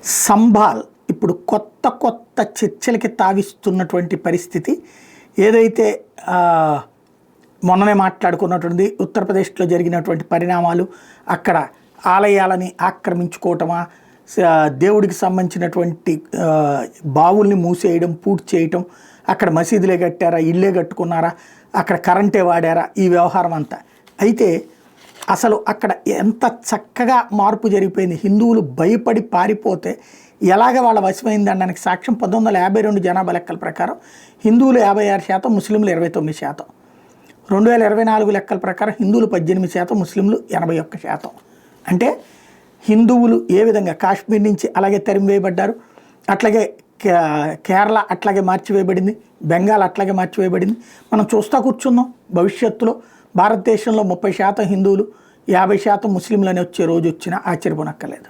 సంభాల్ ఇప్పుడు కొత్త కొత్త చర్చలకి తావిస్తున్నటువంటి పరిస్థితి. ఏదైతే మొన్ననే మాట్లాడుకున్నటువంటి ఉత్తరప్రదేశ్లో జరిగినటువంటి పరిణామాలు, అక్కడ ఆలయాలని ఆక్రమించుకోవటమా, దేవుడికి సంబంధించినటువంటి బావుల్ని మూసేయడం, పూర్తి చేయటం, అక్కడ మసీదులే కట్టారా, ఇళ్ళే కట్టుకున్నారా, అక్కడ కరెంటే వాడారా, ఈ వ్యవహారం అంతా. అయితే అసలు అక్కడ ఎంత చక్కగా మార్పు జరిగిపోయింది. హిందువులు భయపడి పారిపోతే ఎలాగ వాళ్ళ వశమైంది అనడానికి సాక్ష్యం 1952 జనాభా లెక్కల ప్రకారం హిందువులు 56%, ముస్లింలు 29%. 2024 లెక్కల ప్రకారం హిందువులు 18%, ముస్లింలు 81%. అంటే హిందువులు ఏ విధంగా కాశ్మీర్ నుంచి అలాగే తరిమివేయబడ్డారు, అట్లాగే కేరళ అట్లాగే మార్చివేయబడింది, బెంగాల్ అట్లాగే మార్చివేయబడింది. మనం చూస్తూ కూర్చున్నాం. భవిష్యత్తులో భారతదేశంలో 30% హిందువులు 50% ముస్లింలు అని వచ్చే రోజు వచ్చినా ఆశ్చర్యపోనక్కర్లేదు.